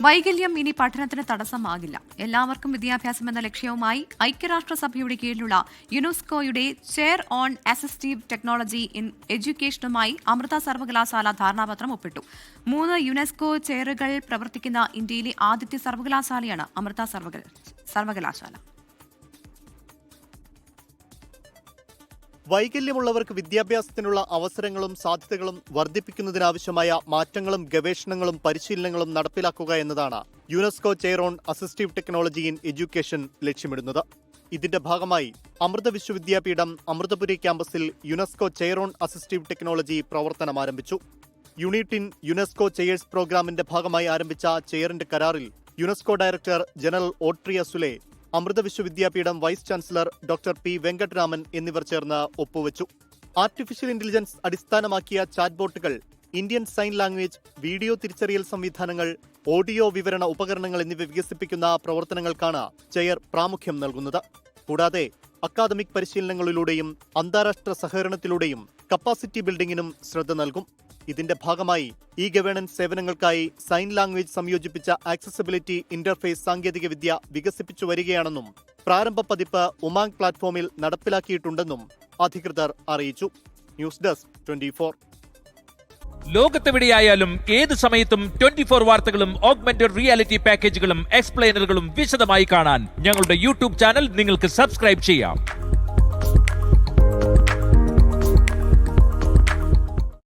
വൈകല്യം ഇനി പഠനത്തിന് തടസ്സമാകില്ല. എല്ലാവർക്കും വിദ്യാഭ്യാസം എന്ന ലക്ഷ്യവുമായി ഐക്യരാഷ്ട്രസഭയുടെ കീഴിലുള്ള യുനെസ്കോയുടെ chair on assistive technology in എഡ്യൂക്കേഷനുമായി അമൃത സർവകലാശാല ധാരണാപത്രം ഒപ്പിട്ടു. 3 യുനെസ്കോ ചെയറുകൾ പ്രവർത്തിക്കുന്ന ഇന്ത്യയിലെ ആദ്യത്തെ സർവകലാശാലയാണ് അമൃത സർവകലാശാല. വൈകല്യമുള്ളവർക്ക് വിദ്യാഭ്യാസത്തിനുള്ള അവസരങ്ങളും സാധ്യതകളും വർദ്ധിപ്പിക്കുന്നതിനാവശ്യമായ മാറ്റങ്ങളും ഗവേഷണങ്ങളും പരിശീലനങ്ങളും നടപ്പിലാക്കുക എന്നതാണ് UNESCO chair on assistive technology in education ലക്ഷ്യമിടുന്നത്. ഇതിന്റെ ഭാഗമായി അമൃത വിശ്വവിദ്യാപീഠം അമൃതപുരി ക്യാമ്പസിൽ UNESCO chair on assistive technology പ്രവർത്തനം ആരംഭിച്ചു. യൂണിറ്റ് ഇൻ യുനെസ്കോ ചെയേഴ്സ് പ്രോഗ്രാമിന്റെ ഭാഗമായി ആരംഭിച്ച ചെയറിന്റെ കരാറിൽ യുനെസ്കോ ഡയറക്ടർ ജനറൽ ഓട്രിയ സുലെ, Amrita Vishwavidyapeetham vice chancellor doctor P Venkataraman എന്നിവർ ചേർന്ന് ഒപ്പുവെച്ചു. ആർട്ടിഫിഷ്യൽ ഇന്റലിജൻസ് അടിസ്ഥാനമാക്കിയ ചാറ്റ് ബോട്ടുകൾ, ഇന്ത്യൻ സൈൻ ലാംഗ്വേജ്, വീഡിയോ തിരിച്ചറിയൽ സംവിധാനങ്ങൾ, ഓഡിയോ വിവരണ ഉപകരണങ്ങൾ എന്നിവ വികസിപ്പിക്കുന്ന പ്രവർത്തനങ്ങൾക്കാണ് ചെയർ പ്രാമുഖ്യം നൽകുന്നത്. കൂടാതെ അക്കാദമിക് പരിശീലനങ്ങളിലൂടെയും അന്താരാഷ്ട്ര സഹകരണത്തിലൂടെയും കപ്പാസിറ്റി ബിൽഡിംഗിനും ശ്രദ്ധ നൽകും. ഇതിന്റെ ഭാഗമായി ഇ ഗവേണൻസ് സേവനങ്ങൾക്കായി സൈൻ ലാംഗ്വേജ് സംയോജിപ്പിച്ച ആക്സസിബിലിറ്റി ഇന്റർഫേസ് സാങ്കേതികവിദ്യ വികസിപ്പിച്ചു വരികയാണെന്നും പ്രാരംഭ പതിപ്പ് ഉമാങ് പ്ലാറ്റ്ഫോമിൽ നടപ്പിലാക്കിയിട്ടുണ്ടെന്നും അധികൃതർ അറിയിച്ചു. News desk 24. ലോകത്തെവിടെയായാലും ഏത് സമയത്തും 24 വാർത്തകളും ഓഗ്മെന്റഡ് റിയാലിറ്റി പാക്കേജുകളും എക്സ്പ്ലെയിനറുകളും വിശദമായി കാണാൻ ഞങ്ങളുടെ യൂട്യൂബ് ചാനൽ നിങ്ങൾക്ക് സബ്സ്ക്രൈബ് ചെയ്യാം.